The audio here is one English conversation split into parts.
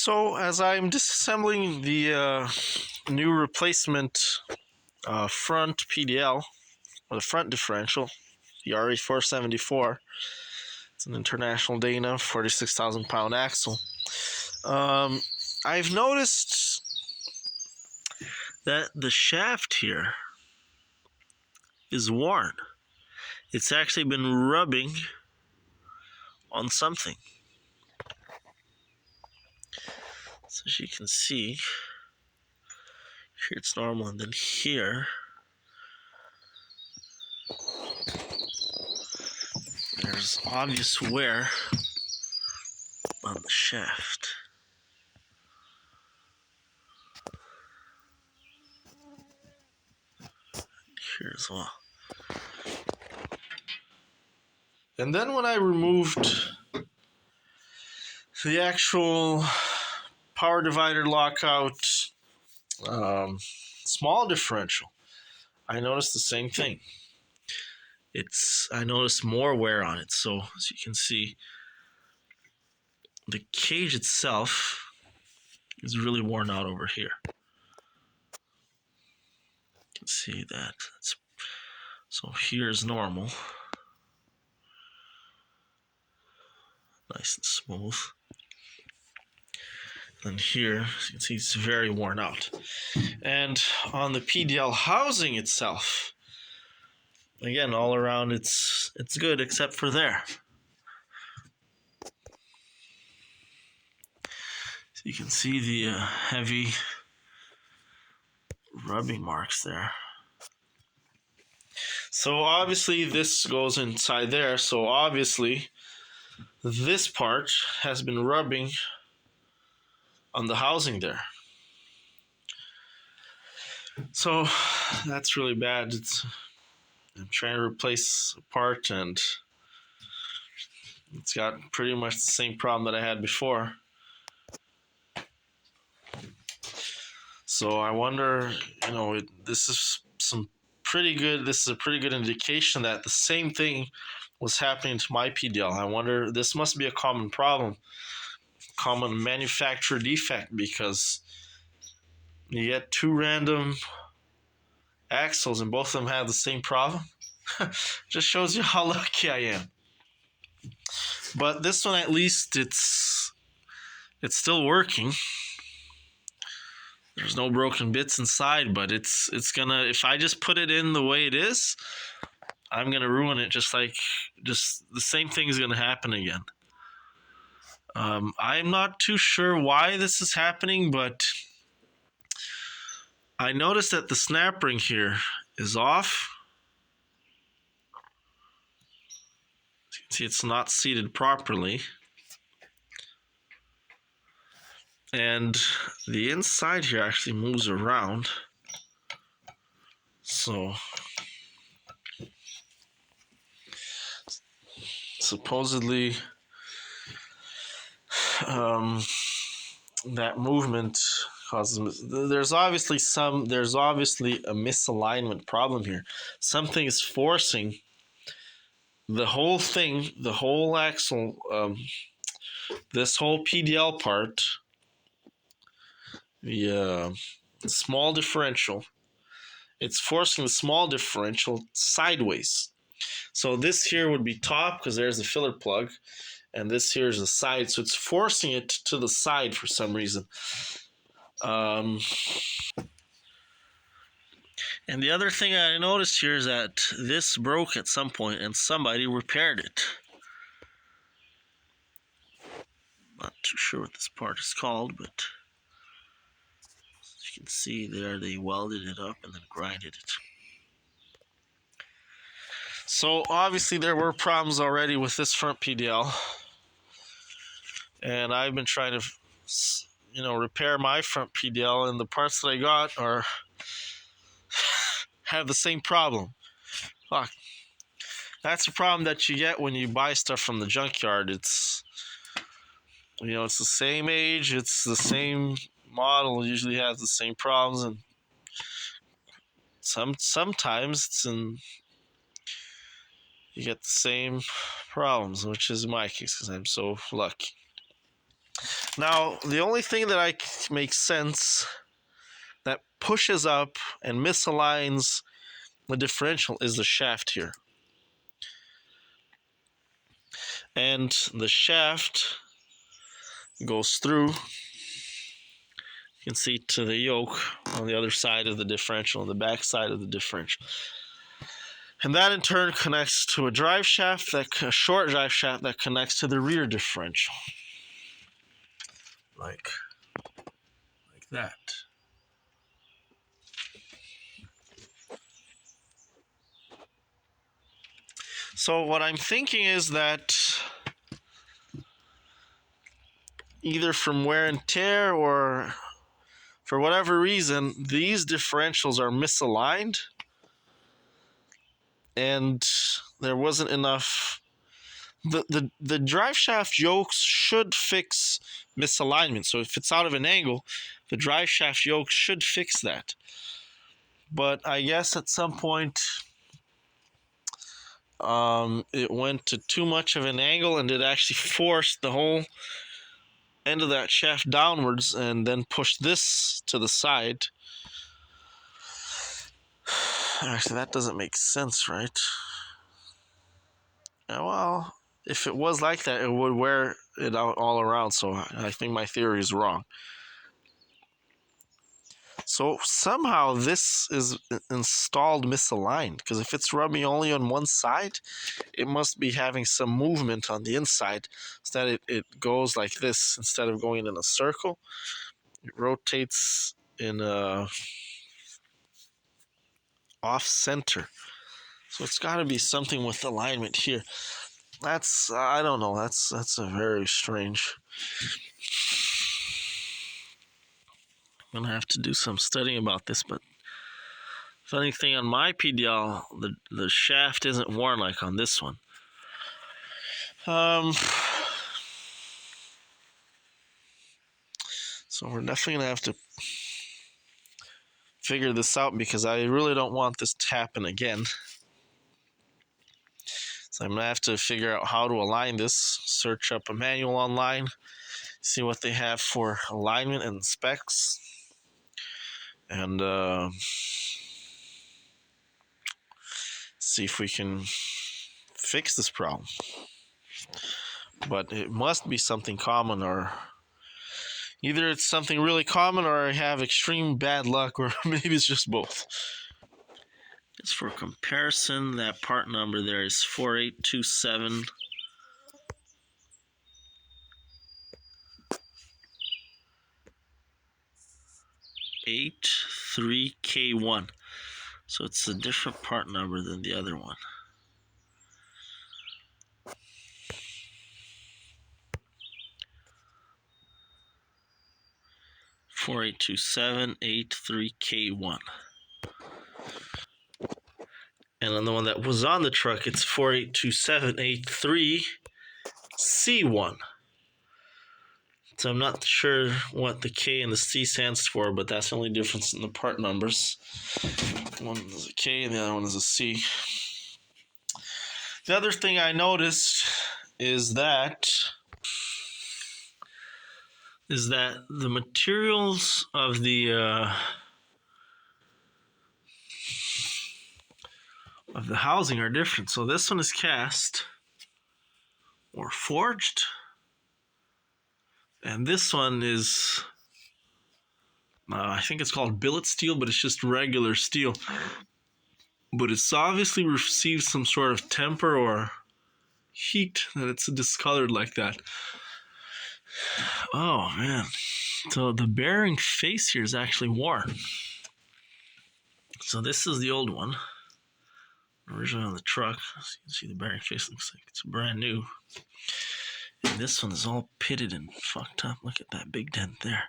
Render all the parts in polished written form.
So as I'm disassembling the new replacement front PDL, or the front differential, the RE474, it's an International Dana 46,000 pound axle. I've noticed that the shaft here is worn. It's actually been rubbing on something. So as you can see, here it's normal, and then here there's obvious wear on the shaft. Here as well. And then when I removed the actual power divider lockout small differential, I noticed the same thing. I noticed more wear on it. So as you can see, the cage itself is really worn out over here. You can see that. So here's normal. Nice and smooth. And here, as you can see, it's very worn out. And on the PDL housing itself, again, all around it's good except for there. So you can see the heavy rubbing marks there. So obviously this goes inside there, so obviously this part has been rubbing on the housing there. So that's really bad. I'm trying to replace a part and it's got pretty much the same problem that I had before. So I wonder, this is a pretty good indication that the same thing was happening to my PDL. I wonder, this must be a common problem, common manufacturer defect, because you get two random axles and both of them have the same problem. Just shows you how lucky I am. But this one, at least it's still working. There's no broken bits inside, but it's gonna, if I just put it in the way it is, I'm gonna ruin it. Just the same thing is gonna happen again. I'm not too sure why this is happening, but I noticed that the snap ring here is off. As you can see, it's not seated properly. And the inside here actually moves around. So supposedly that movement causes, there's obviously a misalignment problem here. Something is forcing the whole thing, the whole axle, this whole PDL part, the small differential, it's forcing the small differential sideways. So this here would be top because there's the filler plug, and this here is the side, so it's forcing it to the side for some reason. And the other thing I noticed here is that this broke at some point and somebody repaired it. Not too sure what this part is called, but as you can see there, they welded it up and then grinded it. So obviously there were problems already with this front PDL, and I've been trying to repair my front PDL, and the parts that I got have the same problem. Fuck. That's the problem that you get when you buy stuff from the junkyard. It's it's the same age, it's the same model, usually has the same problems, and sometimes you get the same problems, which is my case because I'm so lucky. Now, the only thing that makes sense that pushes up and misaligns the differential is the shaft here. And the shaft goes through, you can see, to the yoke on the other side of the differential, on the back side of the differential. And that in turn connects to a drive shaft, a short drive shaft that connects to the rear differential. Like that. So what I'm thinking is that either from wear and tear or for whatever reason, these differentials are misaligned and there wasn't enough. The drive shaft yokes should fix misalignment. So if it's out of an angle, the drive shaft yoke should fix that. But I guess at some point it went to too much of an angle and it actually forced the whole end of that shaft downwards and then pushed this to the side. Actually, that doesn't make sense, right? Well, if it was like that, it would wear it out all around, so I think my theory is wrong. So somehow this is installed misaligned, because if it's rubbing only on one side, it must be having some movement on the inside so that it goes like this instead of going in a circle. It rotates in a off center. So it's got to be something with alignment here. I don't know. That's a very strange. I'm gonna have to do some studying about this, but funny thing on my PDL, the shaft isn't worn like on this one. So we're definitely gonna have to figure this out because I really don't want this to happen again. So I'm gonna have to figure out how to align this, search up a manual online, see what they have for alignment and specs, and see if we can fix this problem. But it must be something common, or either it's something really common or I have extreme bad luck, or maybe it's just both. Just for comparison, that part number there is 4827 83K1. So it's a different part number than the other one. Four eight two seven 83K1. And on the one that was on the truck, it's 482783C1. So I'm not sure what the K and the C stands for, but that's the only difference in the part numbers. One is a K and the other one is a C. The other thing I noticed is that the materials of the housing are different. So this one is cast or forged, and this one is I think it's called billet steel, but it's just regular steel. But it's obviously received some sort of temper or heat that it's discolored like that. Oh man. So the bearing face here is actually worn. So this is the old one. Originally on the truck. So you can see the bearing face looks like it's brand new. And this one is all pitted and fucked up. Look at that big dent there.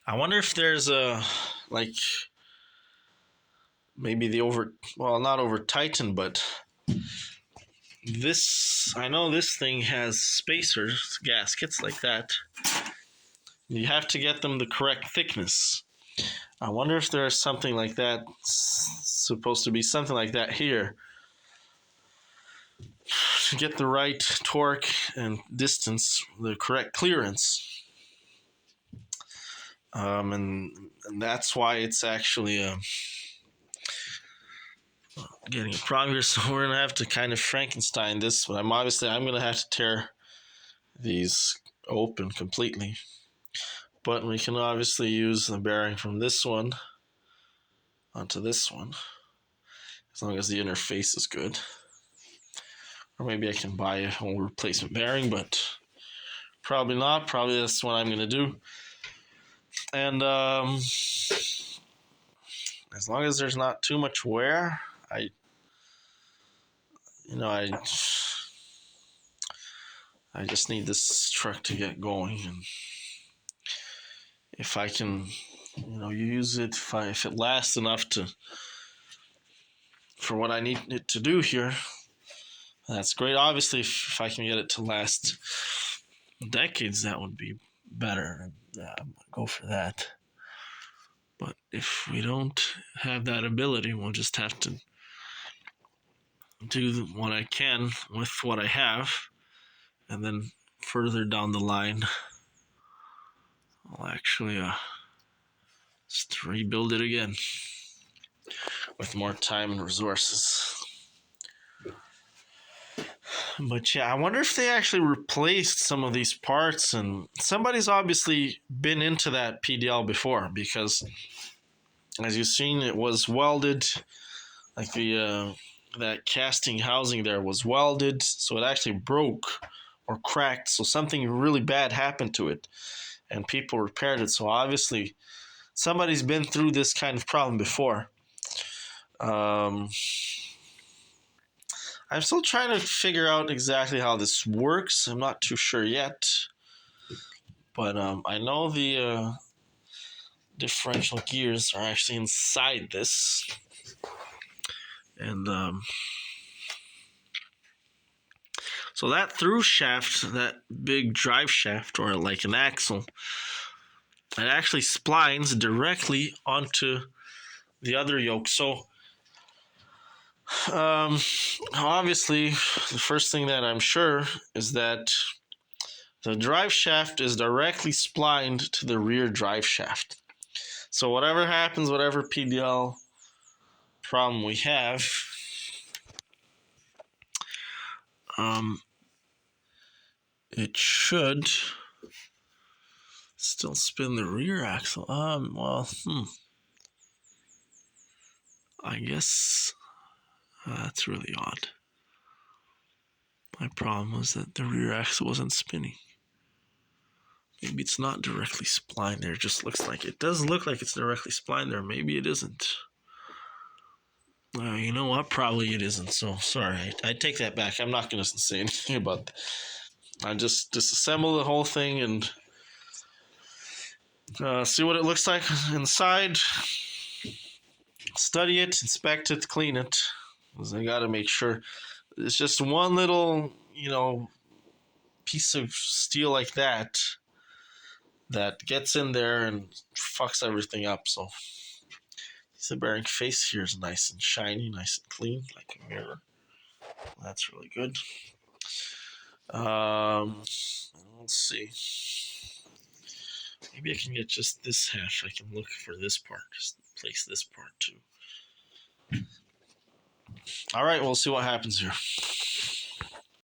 I wonder if there's maybe not over tightened, but I know this thing has spacers, gaskets like that. You have to get them the correct thickness. I wonder if there's something like that, supposed to be something like that here, get the right torque and distance, the correct clearance. And that's why it's actually getting a problem here. So we're gonna have to kind of Frankenstein this, but I'm gonna have to tear these open completely. But we can obviously use the bearing from this one onto this one, as long as the interface is good. Or maybe I can buy a whole replacement bearing, but probably not. Probably that's what I'm gonna do. And as long as there's not too much wear, I just need this truck to get going, and if I can, use it, if it lasts enough for what I need it to do here, that's great. Obviously, if I can get it to last decades, that would be better. I'm gonna go for that. But if we don't have that ability, we'll just have to do what I can with what I have, and then further down the line, I'll actually just rebuild it again with more time and resources. But yeah, I wonder if they actually replaced some of these parts, and somebody's obviously been into that PDL before, because as you've seen, it was welded, like that casting housing there was welded, so it actually broke or cracked, so something really bad happened to it, and people repaired it. So obviously somebody's been through this kind of problem before. I'm still trying to figure out exactly how this works. I'm not too sure yet, but I know the differential gears are actually inside this, and so that through shaft, that big drive shaft, or like an axle, it actually splines directly onto the other yoke. So obviously, the first thing that I'm sure is that the drive shaft is directly splined to the rear drive shaft. So whatever happens, whatever PDL problem we have, it should still spin the rear axle. I guess that's really odd. My problem was that the rear axle wasn't spinning. Maybe it's not directly splined there. It just looks like it. Does look like it's directly splined there. Maybe it isn't. You know what? Probably it isn't. So sorry. I take that back. I'm not going to say anything about that. I just disassemble the whole thing and see what it looks like inside. Study it, inspect it, clean it. Because I got to make sure. It's just one little, piece of steel like that gets in there and fucks everything up. So the bearing face here is nice and shiny, nice and clean, like a mirror. That's really good. Let's see. Maybe I can get just this half. I can look for this part. Just place this part too. All right, we'll see what happens here.